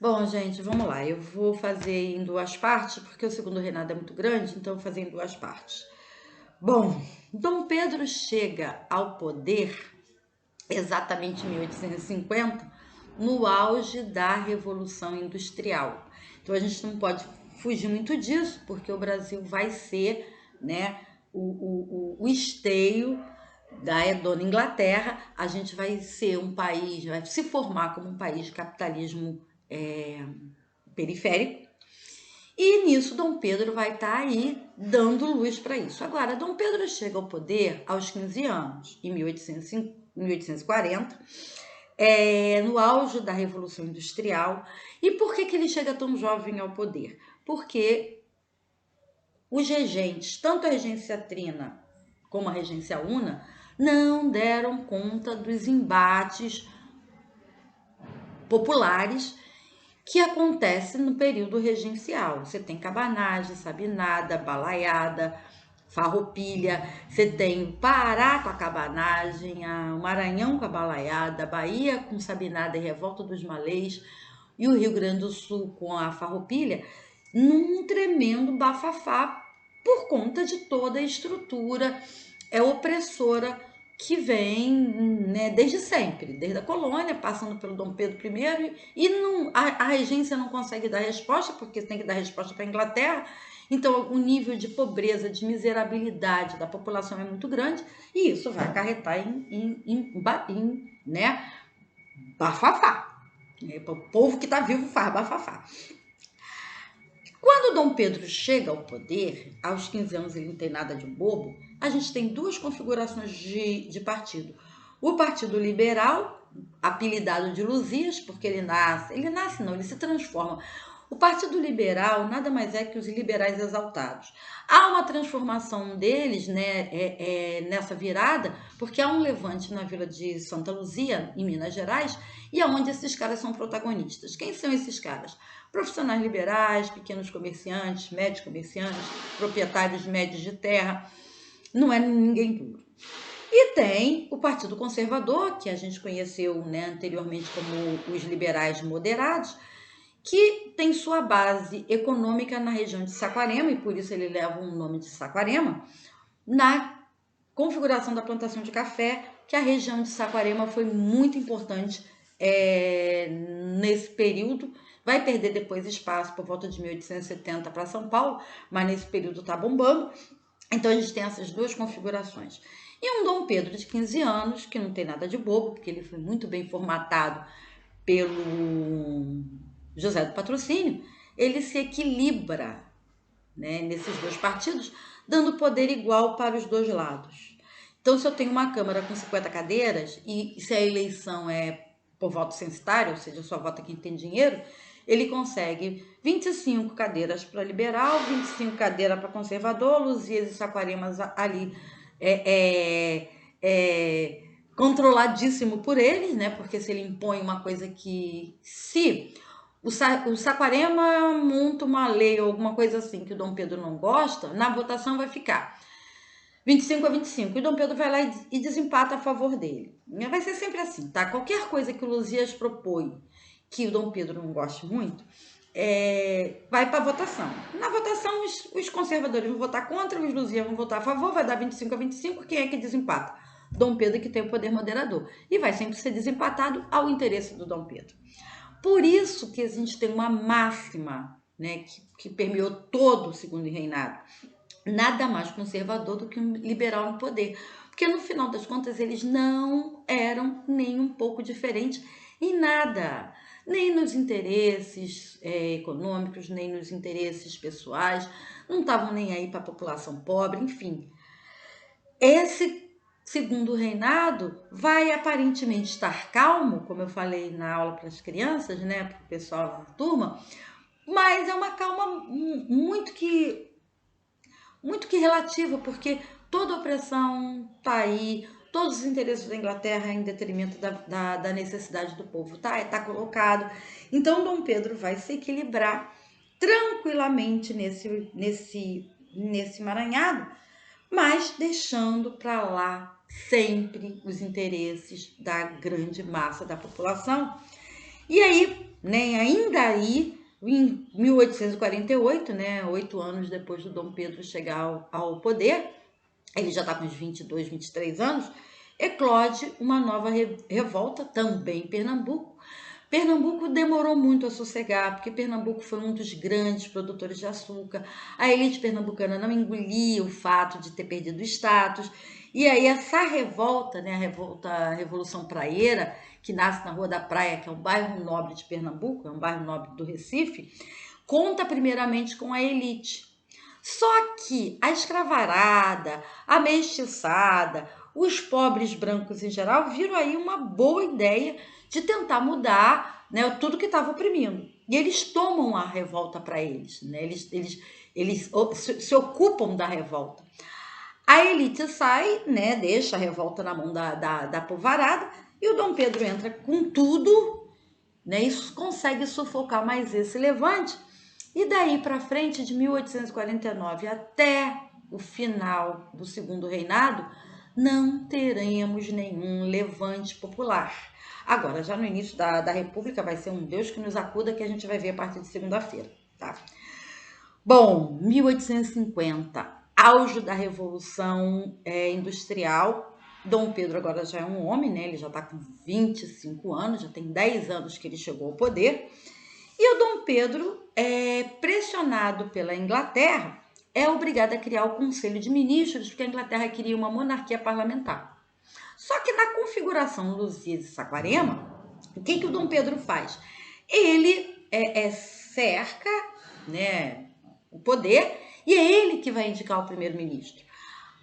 Bom, gente, vamos lá. Eu vou fazer em duas partes, porque o segundo reinado é muito grande, então eu vou fazer em duas partes. Bom, Dom Pedro chega ao poder exatamente em 1850, no auge da Revolução Industrial. Então a gente não pode fugir muito disso, porque o Brasil vai ser, né, o esteio da dona Inglaterra. A gente vai ser um país, vai se formar como um país de capitalismo periférico. E nisso Dom Pedro vai estar aí dando luz para isso. Agora, Dom Pedro chega ao poder aos 15 anos, em 1840, no auge da Revolução Industrial. E por que ele chega tão jovem ao poder? Porque os regentes, tanto a regência Trina como a regência Una, não deram conta dos embates populares que acontece no período regencial. Você tem cabanagem, sabinada, balaiada, farroupilha, você tem o Pará com a cabanagem, o Maranhão com a balaiada, a Bahia com sabinada e revolta dos malês, e o Rio Grande do Sul com a farroupilha, num tremendo bafafá por conta de toda a estrutura opressora que vem, né, desde sempre, desde a colônia, passando pelo Dom Pedro I, e não, a regência não consegue dar resposta, porque tem que dar resposta para a Inglaterra. Então, o nível de pobreza, de miserabilidade da população é muito grande, e isso vai acarretar em né, bafafá. O povo que está vivo faz bafafá. Quando Dom Pedro chega ao poder, aos 15 anos ele não tem nada de bobo, a gente tem duas configurações de partido. O Partido Liberal, apelidado de Luzias, porque ele se transforma. O Partido Liberal nada mais é que os liberais exaltados. Há uma transformação deles, né, nessa virada, porque há um levante na vila de Santa Luzia, em Minas Gerais, e é onde esses caras são protagonistas. Quem são esses caras? Profissionais liberais, pequenos comerciantes, médios comerciantes, proprietários médios de terra, não é ninguém duro. E tem o Partido Conservador, que a gente conheceu, né, anteriormente como os liberais moderados, que tem sua base econômica na região de Saquarema, e por isso ele leva o nome de Saquarema, na configuração da plantação de café, que a região de Saquarema foi muito importante nesse período. Vai perder depois espaço por volta de 1870 para São Paulo, mas nesse período está bombando. Então a gente tem essas duas configurações. E um Dom Pedro de 15 anos, que não tem nada de bobo, porque ele foi muito bem formatado pelo José do Patrocínio, ele se equilibra, né, nesses dois partidos, dando poder igual para os dois lados. Então, se eu tenho uma Câmara com 50 cadeiras, e se a eleição é por voto censitário, ou seja, só vota quem tem dinheiro, ele consegue 25 cadeiras para liberal, 25 cadeiras para conservador, Luzias e Saquaremas ali controladíssimo por eles, né? Porque se ele impõe uma coisa que... Se o Saquarema monta uma lei ou alguma coisa assim que o Dom Pedro não gosta, na votação vai ficar 25 a 25. E o Dom Pedro vai lá e desempata a favor dele. Vai ser sempre assim, tá? Qualquer coisa que o Luzias propõe que o Dom Pedro não goste muito, vai para votação. Na votação, os conservadores vão votar contra, os Luzias vão votar a favor, vai dar 25 a 25. Quem é que desempata? Dom Pedro, que tem o poder moderador. E vai sempre ser desempatado ao interesse do Dom Pedro. Por isso que a gente tem uma máxima, né, que permeou todo o segundo reinado. Nada mais conservador do que um liberal no poder. Porque no final das contas eles não eram nem um pouco diferentes em nada. Nem nos interesses econômicos, nem nos interesses pessoais. Não estavam nem aí para a população pobre, enfim. Esse segundo reinado vai aparentemente estar calmo, como eu falei na aula para as crianças, né, para o pessoal da turma, mas é uma calma muito que relativa, porque toda a opressão está aí, todos os interesses da Inglaterra em detrimento da necessidade do povo tá colocado. Então Dom Pedro vai se equilibrar tranquilamente nesse emaranhado, mas deixando para lá sempre os interesses da grande massa da população. E aí, né, ainda aí, em 1848, né, 8 anos depois do Dom Pedro chegar ao poder, ele já está com uns 22, 23 anos, eclode uma nova revolta, também em Pernambuco. Pernambuco demorou muito a sossegar, porque Pernambuco foi um dos grandes produtores de açúcar. A elite pernambucana não engolia o fato de ter perdido o status. E aí essa revolta, né, a Revolução Praieira, que nasce na Rua da Praia, que é um bairro nobre de Pernambuco, é um bairro nobre do Recife, conta primeiramente com a elite. Só que a escravarada, a mestiçada, os pobres brancos em geral viram aí uma boa ideia de tentar mudar, né, tudo que estava oprimindo. E eles tomam a revolta para eles, né? Eles se ocupam da revolta. A elite sai, né, deixa a revolta na mão da povarada e o Dom Pedro entra com tudo, né, e consegue sufocar mais esse levante. E daí para frente, de 1849 até o final do segundo reinado, não teremos nenhum levante popular. Agora, já no início da República, vai ser um Deus que nos acuda, que a gente vai ver a partir de segunda-feira, tá? Bom, 1850, auge da Revolução Industrial. Dom Pedro agora já é um homem, né? Ele já está com 25 anos, já tem 10 anos que ele chegou ao poder. E o Dom Pedro, pressionado pela Inglaterra, é obrigado a criar o Conselho de Ministros, porque a Inglaterra queria uma monarquia parlamentar. Só que na configuração Luzias e Saquarema, o que o Dom Pedro faz? Ele cerca, né, o poder e é ele que vai indicar o primeiro-ministro.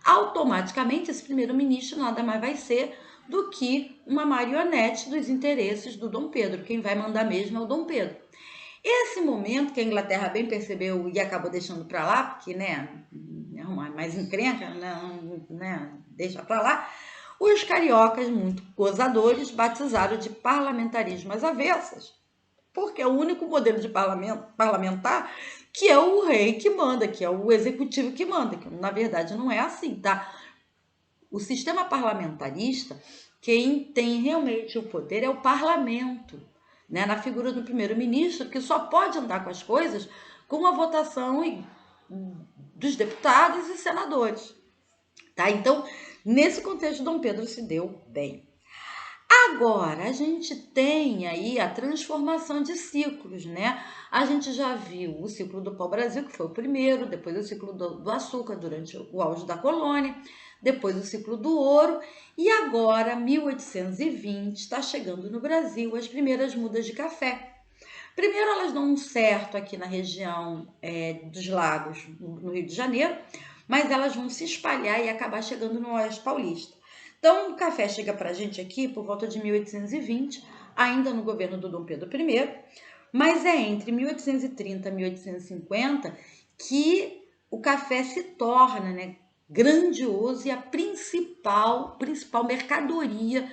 Automaticamente, esse primeiro-ministro nada mais vai ser do que uma marionete dos interesses do Dom Pedro. Quem vai mandar mesmo é o Dom Pedro. Esse momento que a Inglaterra bem percebeu e acabou deixando para lá, porque, né, mais encrenca, né, deixa para lá, os cariocas, muito gozadores, batizaram de parlamentarismo às avessas, porque é o único modelo de parlamentar que é o rei que manda, que é o executivo que manda, que na verdade não é assim, tá? O sistema parlamentarista, quem tem realmente o poder é o parlamento, né? Na figura do primeiro-ministro, que só pode andar com as coisas com a votação dos deputados e senadores, tá? Então, nesse contexto, Dom Pedro se deu bem. Agora, a gente tem aí a transformação de ciclos, né? A gente já viu o ciclo do pau-brasil, que foi o primeiro, depois o ciclo do açúcar, durante o auge da colônia, depois o ciclo do ouro, e agora, 1820, está chegando no Brasil as primeiras mudas de café. Primeiro, elas dão um certo aqui na região dos lagos, no Rio de Janeiro, mas elas vão se espalhar e acabar chegando no Oeste Paulista. Então, o café chega para a gente aqui por volta de 1820, ainda no governo do Dom Pedro I, mas é entre 1830 e 1850 que o café se torna, né, grandioso e a principal mercadoria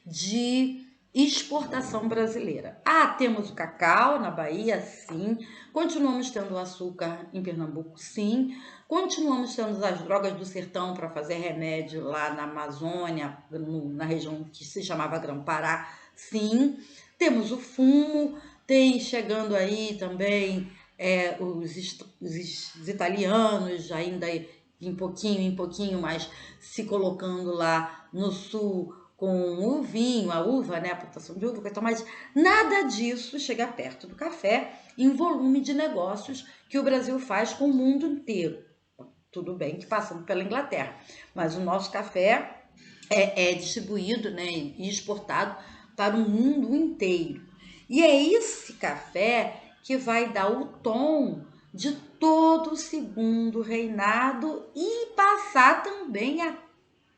de exportação brasileira. Temos o cacau na Bahia, sim. Continuamos tendo o açúcar em Pernambuco, sim. Continuamos tendo as drogas do sertão para fazer remédio lá na Amazônia, na região que se chamava Grão-Pará, sim. Temos o fumo, tem chegando aí também os italianos, ainda em pouquinho, mas se colocando lá no sul com o vinho, a uva, né, a plantação de uva, mas nada disso chega perto do café em volume de negócios que o Brasil faz com o mundo inteiro. Tudo bem que passando pela Inglaterra, mas o nosso café é distribuído, né, e exportado para o mundo inteiro. E é esse café que vai dar o tom de todo o segundo reinado e passar também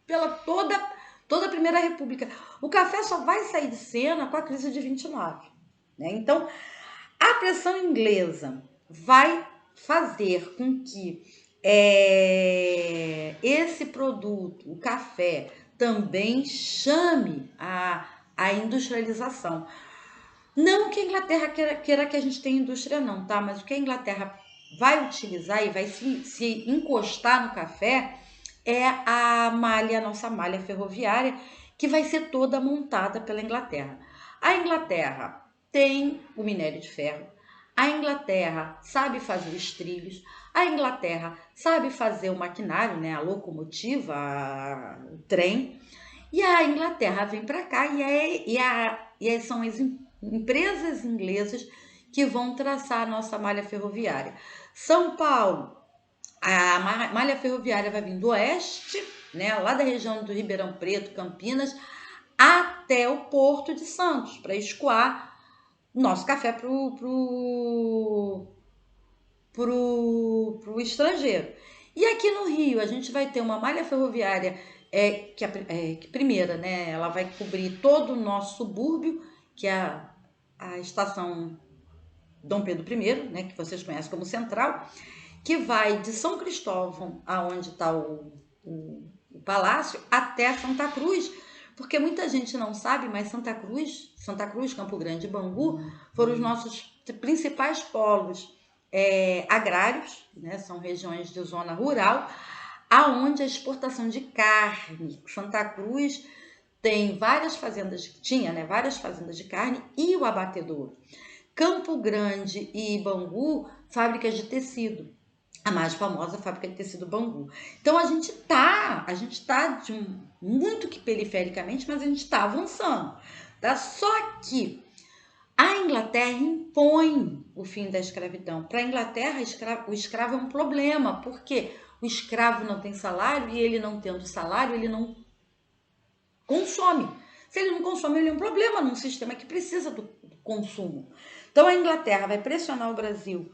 pela toda a Primeira República. O café só vai sair de cena com a crise de 29. Né? Então, a pressão inglesa vai fazer com que esse produto, o café, também chame a industrialização. Não que a Inglaterra queira que a gente tenha indústria não, tá? Mas o que a Inglaterra vai utilizar e vai se encostar no café é a nossa malha ferroviária, que vai ser toda montada pela Inglaterra. A Inglaterra tem o minério de ferro. A Inglaterra sabe fazer os trilhos. A Inglaterra sabe fazer o maquinário, né, a locomotiva, o trem. E a Inglaterra vem para cá e são as empresas inglesas que vão traçar a nossa malha ferroviária. São Paulo, a malha ferroviária vai vir do oeste, né, lá da região do Ribeirão Preto, Campinas, até o Porto de Santos, para escoar nosso café pro estrangeiro. E aqui no Rio, a gente vai ter uma malha ferroviária que primeira, né, ela vai cobrir todo o nosso subúrbio, que é a estação Dom Pedro I, né, que vocês conhecem como Central, que vai de São Cristóvão, aonde está o palácio, até Santa Cruz, porque muita gente não sabe, mas Santa Cruz, Campo Grande e Bangu foram os nossos principais polos agrários, né? São regiões de zona rural, aonde a exportação de carne, Santa Cruz tem várias fazendas, tinha, né, várias fazendas de carne e o abatedouro. Campo Grande e Bangu, fábricas de tecido. A mais famosa fábrica de tecido Bangu. Então a gente tá muito que perifericamente, mas a gente está avançando, tá? Só que a Inglaterra impõe o fim da escravidão. Para a Inglaterra, o escravo é um problema, porque o escravo não tem salário e ele não tendo salário, ele não consome. Se ele não consome, ele é um problema num sistema que precisa do consumo. Então a Inglaterra vai pressionar o Brasil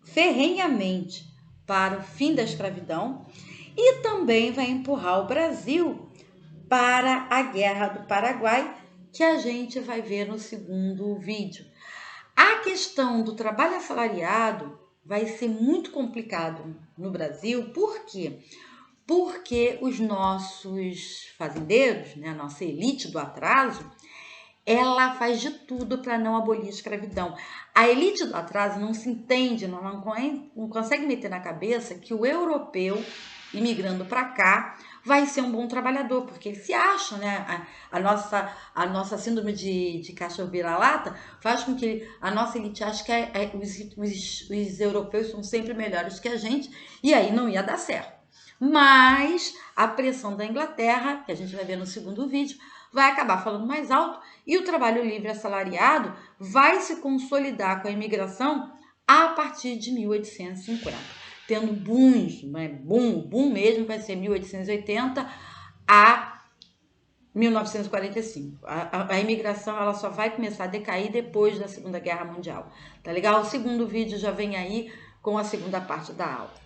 ferrenhamente para o fim da escravidão e também vai empurrar o Brasil para a Guerra do Paraguai, que a gente vai ver no segundo vídeo. A questão do trabalho assalariado vai ser muito complicado no Brasil, por quê? Porque os nossos fazendeiros, né, a nossa elite do atraso, ela faz de tudo para não abolir a escravidão. A elite do atraso não se entende, não consegue meter na cabeça que o europeu imigrando para cá vai ser um bom trabalhador, porque ele se acha, né? A nossa síndrome de cachorro vira-lata faz com que a nossa elite ache que os europeus são sempre melhores que a gente, e aí não ia dar certo. Mas a pressão da Inglaterra, que a gente vai ver no segundo vídeo, vai acabar falando mais alto e o trabalho livre assalariado vai se consolidar com a imigração a partir de 1850, tendo booms, né? Boom mesmo vai ser 1880 a 1945. A imigração ela só vai começar a decair depois da Segunda Guerra Mundial. Tá legal? O segundo vídeo já vem aí com a segunda parte da aula.